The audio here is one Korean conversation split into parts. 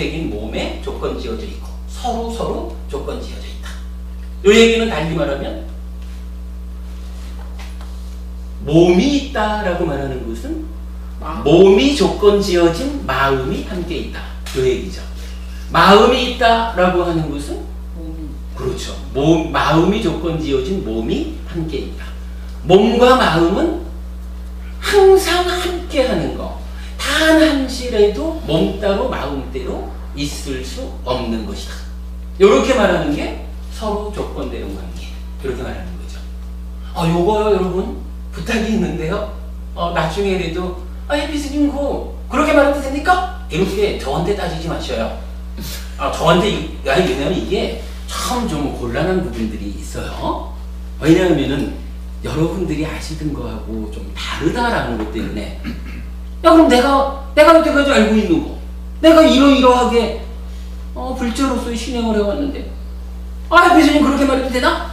본색인 몸에 조건 지어져 있고 서로 조건 지어져 있다. 이 얘기는 달리 말하면 몸이 있다라고 말하는 것은 몸이 조건 지어진 마음이 함께 있다. 이 얘기죠. 마음이 있다라고 하는 것은 그렇죠. 마음이 조건 지어진 몸이 함께 있다. 몸과 마음은 항상 함께 하는 거. 단 한시라도 몸 따로 마음 따로 있을 수 없는 것이다. 이렇게 말하는 게 서로 조건되는 관계. 이렇게 말하는 거죠. 요거요 여러분 부탁이 있는데요. 나중에라도 혜비스님 그렇게 말해도 됩니까? 이렇게 저한테 따지지 마셔요. 저한테 왜냐면 이게 참 좀 곤란한 부분들이 있어요. 왜냐하면은 여러분들이 아시던 거하고 좀 다르다라는 것 때문에 그럼 내가 여태까지 알고 있는 거 내가 이러이러하게 불자로서의 신행을 해왔는데 혜비스님 그렇게 말해도 되나?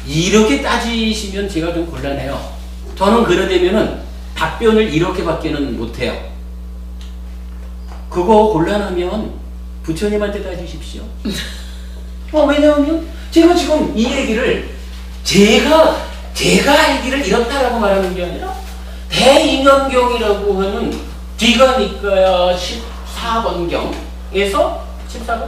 이렇게 따지시면 제가 좀 곤란해요. 저는 그러려면은 답변을 이렇게밖에는 못해요. 그거 곤란하면 부처님한테 따지십시오. 왜냐하면 제가 지금 이 얘기를 제가 알기를 이렇다라고 말하는 게 아니라 대인연경이라고 하는 뒤가 니까야 14번경에서 14번,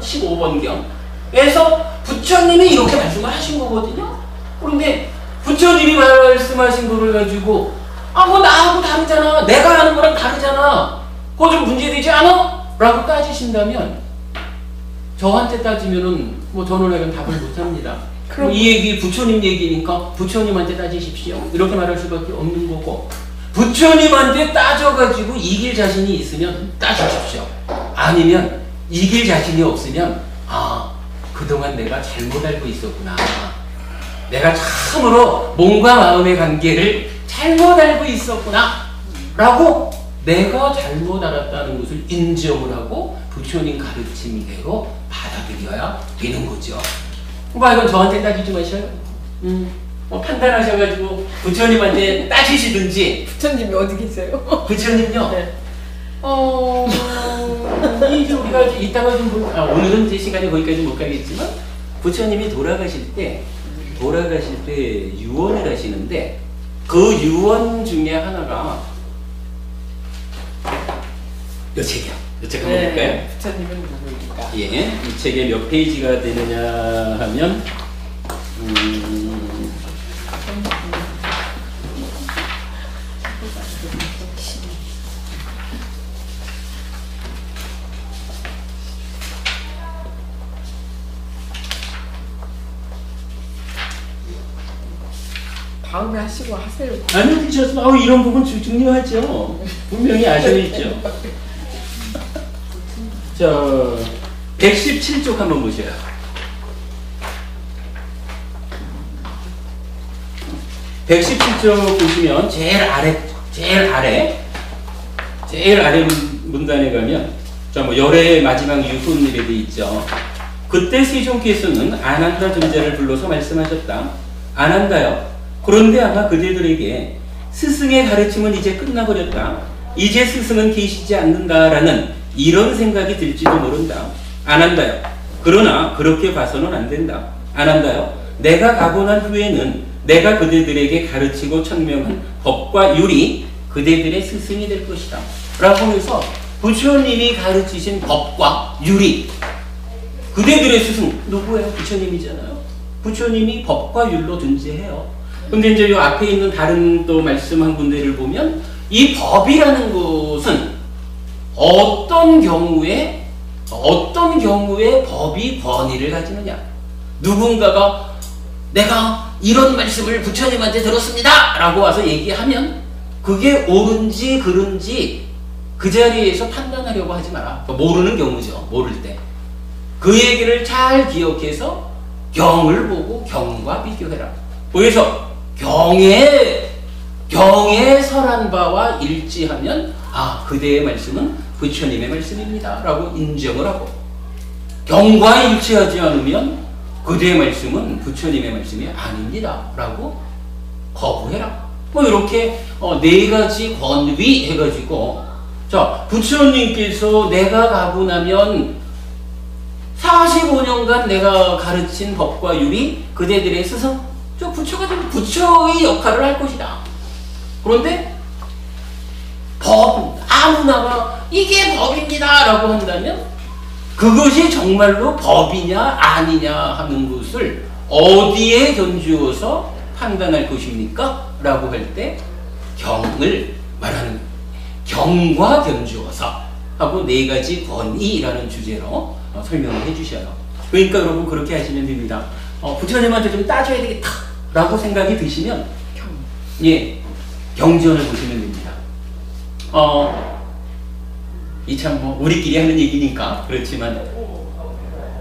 15번경에서 부처님이 이렇게 말씀을 하신 거거든요. 그런데 부처님이 말씀하신 거를 가지고 그거 나하고 다르잖아. 내가 하는 거랑 다르잖아. 그거 좀 문제되지 않아? 라고 따지신다면 저한테 따지면은 저는 답을 못합니다. 이 얘기 부처님 얘기니까 부처님한테 따지십시오. 이렇게 말할 수밖에 없는 거고 부처님한테 따져가지고 이길 자신이 있으면 따지십시오. 아니면 이길 자신이 없으면 그동안 내가 잘못 알고 있었구나. 내가 참으로 몸과 마음의 관계를 잘못 알고 있었구나 라고 내가 잘못 알았다는 것을 인정을 하고 부처님 가르침대로 받아들여야 되는 거죠. 이건 저한테 따지지 마셔요. 판단하셔가지고 부처님한테 따지시든지. 부처님이 어디 계세요? 부처님요? 네. 우리가 이따가 좀 오늘은 제 시간에 거기까지 못 가겠지만 부처님이 돌아가실 때 유언을 하시는데 그 유언 중에 하나가 이 책이요. 이 책 한번 볼까요? 부처님은 누구입니까? 예, 이 책에 몇 페이지가 되느냐 하면 다음에 하시고 하세요. 아니요, 괜찮습니다. 이런 부분 중요하죠. 분명히 아셔야죠. 자, 117쪽 한번 보셔요. 117쪽 보시면 제일 아래 문단에 가면 열의 마지막 유훈이라고 돼 있죠. 그때 세종께서는 아난다 존재를 불러서 말씀하셨다. 아난다요. 그런데 아마 그대들에게 스승의 가르침은 이제 끝나버렸다. 이제 스승은 계시지 않는다라는 이런 생각이 들지도 모른다. 아난다요. 그러나 그렇게 봐서는 안 된다. 아난다요. 내가 가고 난 후에는 내가 그대들에게 가르치고 천명한 법과 율이 그대들의 스승이 될 것이다. 라고 하면서 부처님이 가르치신 법과 율이 그대들의 스승 누구예요? 부처님이잖아요. 부처님이 법과 율로 존재해요. 근데 이제 이 앞에 있는 다른 또 말씀한 군데를 보면 이 법이라는 것은 어떤 경우에 법이 권위를 가지느냐. 누군가가 내가 이런 말씀을 부처님한테 들었습니다 라고 와서 얘기하면 그게 옳은지 그른지 그 자리에서 판단하려고 하지 마라. 모르는 경우죠. 모를 때. 그 얘기를 잘 기억해서 경을 보고 경과 비교해라. 그래서 경에 설한 바와 일치하면 그대의 말씀은 부처님의 말씀입니다 라고 인정을 하고, 경과 일치하지 않으면 그대의 말씀은 부처님의 말씀이 아닙니다 라고 거부해라. 이렇게 네 가지 권위 해가지고, 자, 부처님께서 내가 가고 나면 45년간 내가 가르친 법과 율이 그대들의 스승, 저 부처가 되면 부처의 역할을 할 것이다. 그런데 법, 아무나가 이게 법입니다 라고 한다면 그것이 정말로 법이냐 아니냐 하는 것을 어디에 견주어서 판단할 것입니까? 라고 할 때 경을 말하는 경과 견주어서 하고 네 가지 권위라는 주제로 설명을 해주셔요. 그러니까 여러분 그렇게 하시면 됩니다. 부처님한테 좀 따져야 되겠다 라고 생각이 드시면 예, 경전을 보시면 됩니다. 이 참 뭐 우리끼리 하는 얘기니까 그렇지만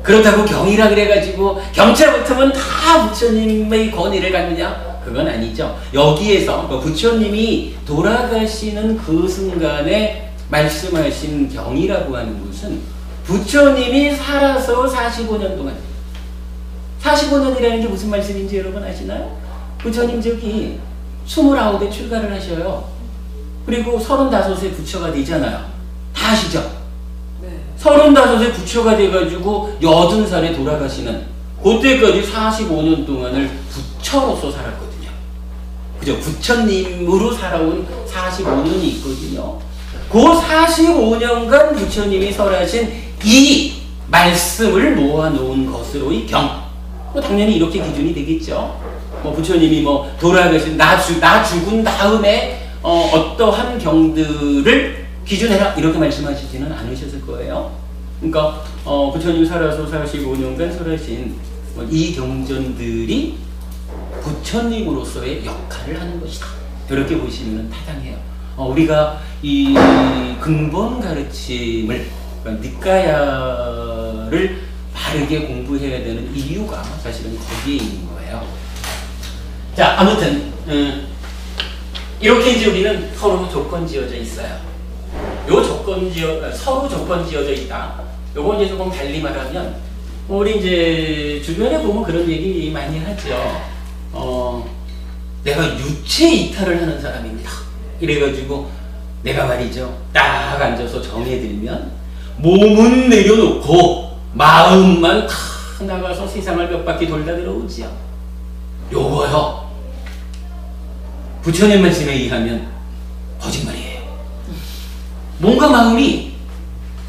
그렇다고 경이라 그래가지고 경찰 붙으면 다 부처님의 권위를 갖느냐? 그건 아니죠. 여기에서 부처님이 돌아가시는 그 순간에 말씀하신 경이라고 하는 것은 부처님이 살아서 45년 동안 45년이라는 게 무슨 말씀인지 여러분 아시나요? 부처님 저기 29에 출가를 하셔요. 그리고 35에 부처가 되잖아요. 다 아시죠? 네. 35에 부처가 돼가지고 80살에 돌아가시는 그때까지 45년 동안을 부처로서 살았거든요. 그죠? 부처님으로 살아온 45년이 있거든요. 그 45년간 부처님이 설하신 이 말씀을 모아놓은 것으로의 경. 당연히 이렇게 기준이 되겠죠. 부처님이 돌아가신 나 죽은 다음에 어떠한 경들을 기준해라 이렇게 말씀하시지는 않으셨을 거예요. 그러니까 부처님 살아서 45년간 설하신 이 경전들이 부처님으로서의 역할을 하는 것이다. 이렇게 보시면 타당해요. 우리가 이 근본 가르침을 그러니까 니까야를 바르게 공부해야 되는 이유가 사실은 거기에 있는 거예요. 자, 아무튼 이렇게 이제 우리는 서로 조건 지어져 있어요. 서로 조건 지어져 있다. 요거 이제 조금 달리 말하면 우리 이제 주변에 보면 그런 얘기 많이 하죠. 내가 유체 이탈을 하는 사람입니다. 이래가지고 내가 말이죠. 딱 앉아서 정해들면 몸은 내려놓고 마음만 탁 나가서 세상을 몇 바퀴 돌다 들어오지요. 요거요. 부처님 말씀에 의하면 거짓말이에요. 몸과 마음이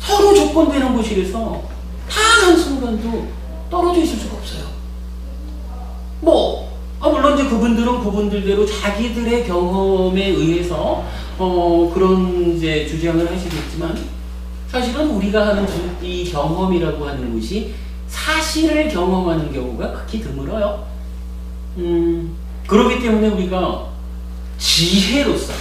서로 조건되는 곳이라서 단 한순간도 떨어져 있을 수가 없어요. 물론 이제 그분들은 그분들대로 자기들의 경험에 의해서 그런 이제 주장을 하시겠지만 사실은 우리가 하는 이 경험이라고 하는 것이 사실을 경험하는 경우가 극히 드물어요. 그렇기 때문에 우리가 지혜로서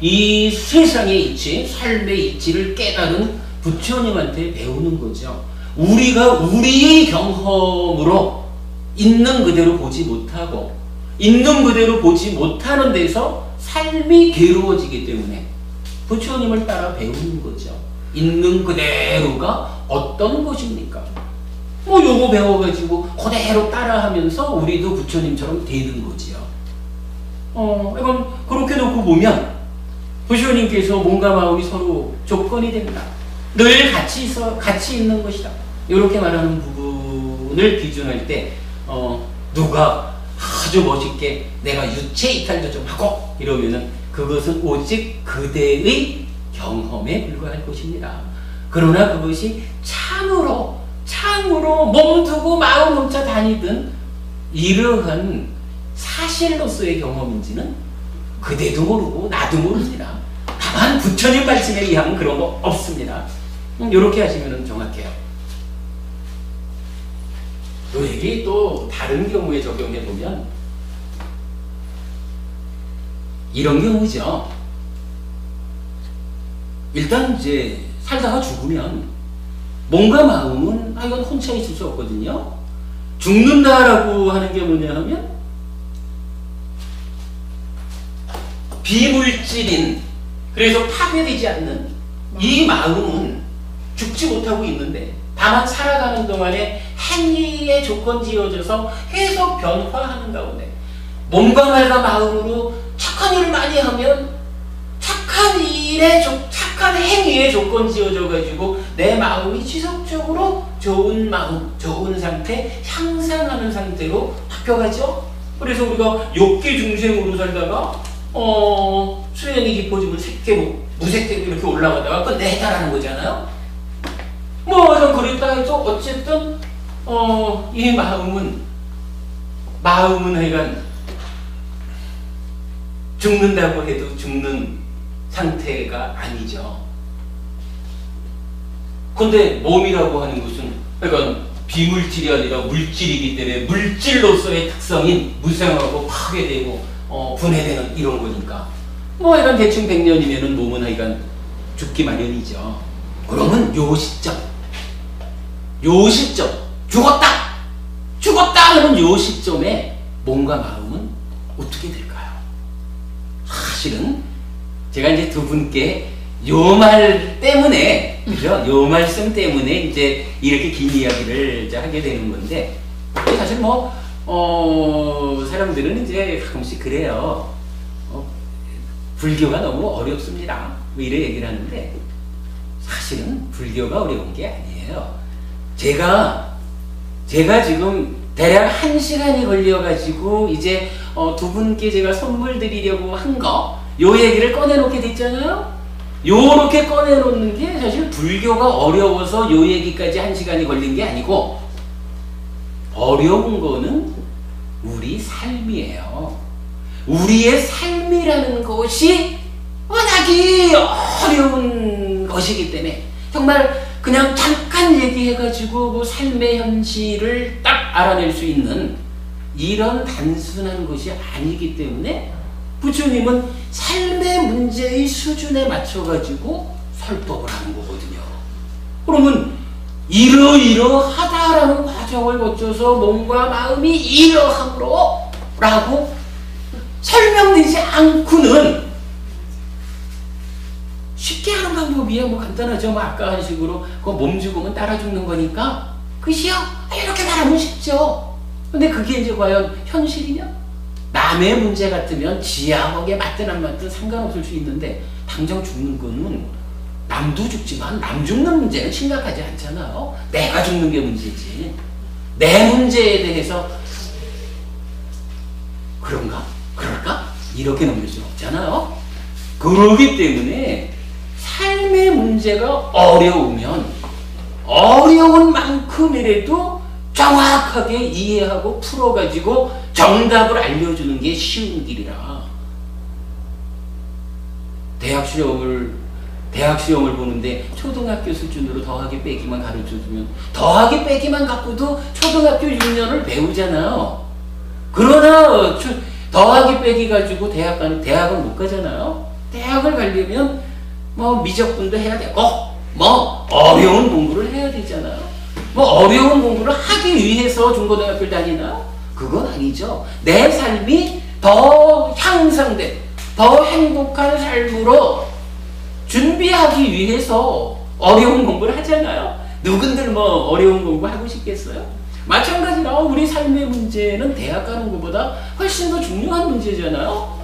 이 세상의 이치, 삶의 이치를 깨달은 부처님한테 배우는 거죠. 우리가 우리의 경험으로 있는 그대로 보지 못하고 있는 그대로 보지 못하는 데서 삶이 괴로워지기 때문에 부처님을 따라 배우는 거죠. 있는 그대로가 어떤 것입니까? 요거 배워가지고 그대로 따라하면서 우리도 부처님처럼 되는 거지요. 이건 그렇게 놓고 보면 부처님께서 몸과 마음이 서로 조건이 된다. 늘 같이 있는 것이다. 이렇게 말하는 부분을 기준할 때 누가 아주 멋있게 내가 유체 이탈도 좀 하고 이러면은 그것은 오직 그대의 경험에 불과할 것입니다. 그러나 그것이 참으로 몸두고 마음 훔쳐 다니던 이러한 사실로서의 경험인지는 그대도 모르고 나도 모릅니다. 다만 부처님 말씀에 의하면 그런 거 없습니다. 이렇게 하시면 정확해요. 또 여기 또 다른 경우에 적용해 보면 이런 경우죠. 일단 이제 살다가 죽으면 몸과 마음은 이건 혼자 있을 수 없거든요. 죽는다라고 하는 게 뭐냐 하면 비물질인 그래서 파괴되지 않는 이 마음은 죽지 못하고 있는데 다만 살아가는 동안에 행위의 조건 지어져서 계속 변화하는 가운데 몸과 말과 마음으로 착한 일을 많이 하면 착한 행위의 조건 지어져 가지고 내 마음이 지속적으로 좋은 마음, 좋은 상태, 향상하는 상태로 바뀌어가죠. 그래서 우리가 욕기 중생으로 살다가 수행이 깊어지면 색계로, 무색계로 이렇게 올라가다가 그건 내다라는 거잖아요. 뭐 그랬다 해도 어쨌든 이 마음은 하여간 죽는다고 해도 죽는 상태가 아니죠. 근데 몸이라고 하는 것은 그러니까 비물질이 아니라 물질이기 때문에 물질로서의 특성인 무생하고 파괴되고 분해되는 이런 거니까 뭐 하여간 대충 100년이면은 몸은 하여간 죽기 마련이죠. 그러면 요 시점 죽었다 하는 요 시점에 몸과 마음은 어떻게 될까요? 사실은 제가 이제 두 분께 요 말 때문에, 그죠? 요 말씀 때문에 이제 이렇게 긴 이야기를 이제 하게 되는 건데, 사실 뭐, 사람들은 이제 가끔씩 그래요. 불교가 너무 어렵습니다. 뭐 이런 얘기를 하는데, 사실은 불교가 어려운 게 아니에요. 제가 지금 대략 1시간이 걸려가지고 이제 두 분께 제가 선물 드리려고 한 거, 요 얘기를 꺼내놓게 됐잖아요? 요렇게 꺼내놓는 게 사실 불교가 어려워서 요 얘기까지 1시간이 걸린 게 아니고, 어려운 거는 우리 삶이에요. 우리의 삶이라는 것이 워낙에 어려운 것이기 때문에 정말 그냥 잠깐 얘기해가지고 그 삶의 현실을 딱 알아낼 수 있는 이런 단순한 것이 아니기 때문에 부처님은 삶의 문제의 수준에 맞춰가지고 설법을 하는 거거든요. 그러면 이러이러하다라는 과정을 거쳐서 몸과 마음이 이러함으로 라고 설명되지 않고는 쉽게 하는 방법이야. 뭐 간단하죠. 뭐 아까 한 식으로 그 몸 죽으면 따라 죽는 거니까 그시요? 이렇게 말하면 쉽죠. 근데 그게 이제 과연 현실이냐? 남의 문제 같으면 지하하게 맞든 안 맞든 상관없을 수 있는데 당장 죽는 거는 남도 죽지만 남 죽는 문제는 심각하지 않잖아요. 내가 죽는 게 문제지. 내 문제에 대해서 그럴까? 이렇게 넘길 수 없잖아요. 그러기 때문에 삶의 문제가 어려우면 어려운 만큼이라도 정확하게 이해하고 풀어가지고 정답을 알려주는 게 쉬운 길이라. 대학 시험을 보는데 초등학교 수준으로 더하기 빼기만 가르쳐주면 더하기 빼기만 갖고도 초등학교 6년을 배우잖아요. 그러나 더하기 빼기 가지고 대학은 못 가잖아요. 대학을 가려면 뭐 미적분도 해야 되고 뭐 어려운 공부를 해야 되잖아요. 뭐 어려운 공부를 하기 위해서 중고등학교를 다니나? 그건 아니죠. 내 삶이 더 향상된, 더 행복한 삶으로 준비하기 위해서 어려운 공부를 하잖아요. 누군들 뭐 어려운 공부 하고 싶겠어요? 마찬가지로 우리 삶의 문제는 대학 가는 것보다 훨씬 더 중요한 문제잖아요.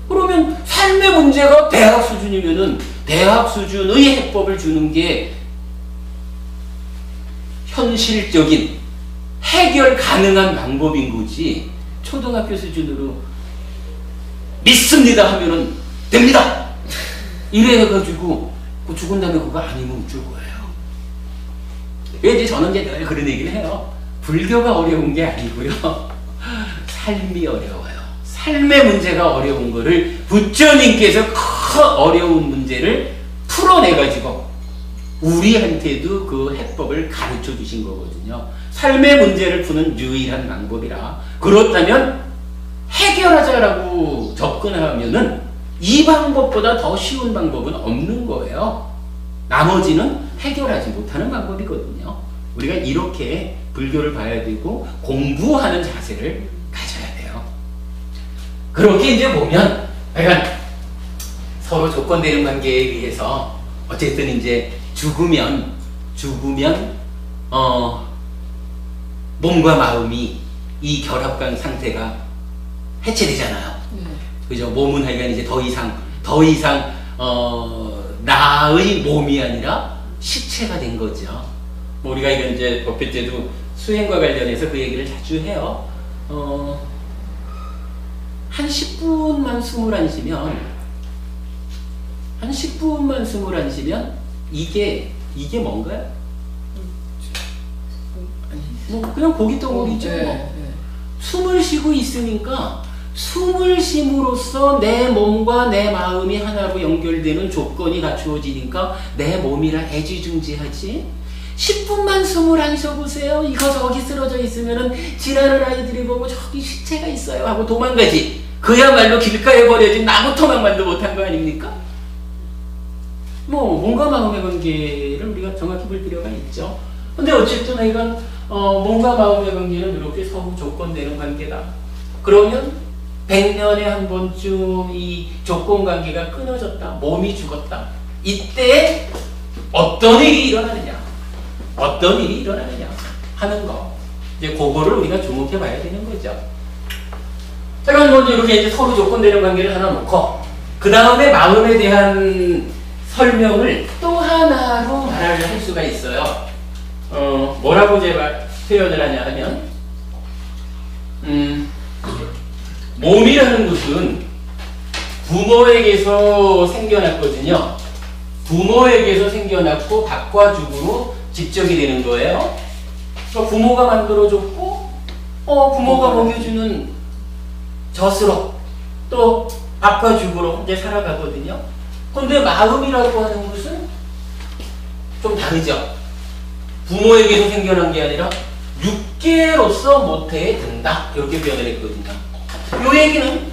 그러면 삶의 문제가 대학 수준이면은 대학 수준의 해법을 주는 게 현실적인 해결 가능한 방법인 거지. 초등학교 수준으로 믿습니다 하면은 됩니다. 이래가지고 죽은 다음에 그거 아니면 어쩔 거예요. 왜 이제 저는 이제 늘 그런 얘기를 해요. 불교가 어려운 게 아니고요. 삶이 어려워요. 삶의 문제가 어려운 거를 부처님께서 큰 어려운 문제를 풀어내가지고 우리한테도 그 해법을 가르쳐 주신 거거든요. 삶의 문제를 푸는 유일한 방법이라. 그렇다면 해결하자라고 접근하면은 이 방법보다 더 쉬운 방법은 없는 거예요. 나머지는 해결하지 못하는 방법이거든요. 우리가 이렇게 불교를 봐야 되고 공부하는 자세를 가져야 돼요. 그렇게 이제 보면 그러니까 서로 조건되는 관계에 의해서 어쨌든 이제 죽으면 몸과 마음이 이 결합관 상태가 해체되잖아요. 그죠? 몸은 하여간 이제 더 이상 나의 몸이 아니라 시체가 된 거죠. 뭐 우리가 이런 이제 법회 때도 수행과 관련해서 그 얘기를 자주 해요. 한 10분만 숨을 안 쉬면, 한 10분만 숨을 안 쉬면 이게 뭔가요? 뭐 그냥 고기 덩어리죠. 네. 숨을 쉬고 있으니까 숨을 쉼으로써 내 몸과 내 마음이 하나로 연결되는 조건이 갖추어지니까 내 몸이라 애지중지하지. 10분만 숨을 안 쉬어보세요. 이거 저기 쓰러져 있으면은 지나는 아이들이 보고 저기 시체가 있어요 하고 도망가지. 그야말로 길가에 버려진 나무 토막만도 못한 거 아닙니까? 뭐 몸과 마음의 관계를 우리가 정확히 볼 필요가 있죠. 근데 어쨌든 이건 몸과 마음의 관계는 이렇게 서로 조건되는 관계다. 그러면 100년에 한 번쯤 이 조건관계가 끊어졌다. 몸이 죽었다. 이때 어떤 일이 일어나느냐. 어떤 일이 일어나느냐 하는 거. 이제 그거를 우리가 주목해 봐야 되는 거죠. 자, 그럼 먼저 이렇게 이제 서로 조건되는 관계를 하나 놓고, 그 다음에 마음에 대한 설명을 또 하나로 말을 할 수가 있어요. 뭐라고 제가 표현을 하냐 하면, 몸이라는 것은 부모에게서 생겨났거든요. 부모에게서 생겨났고 밥과 죽으로 집적이 되는 거예요. 그러니까 부모가 만들어줬고, 부모가 먹여주는 젖으로 또 밥과 죽으로 이제 살아가거든요. 그런데 마음이라고 하는 것은 좀 다르죠. 부모에게서 생겨난 게 아니라 육계로서 모태에 든다. 이렇게 표현을 했거든요. 이 얘기는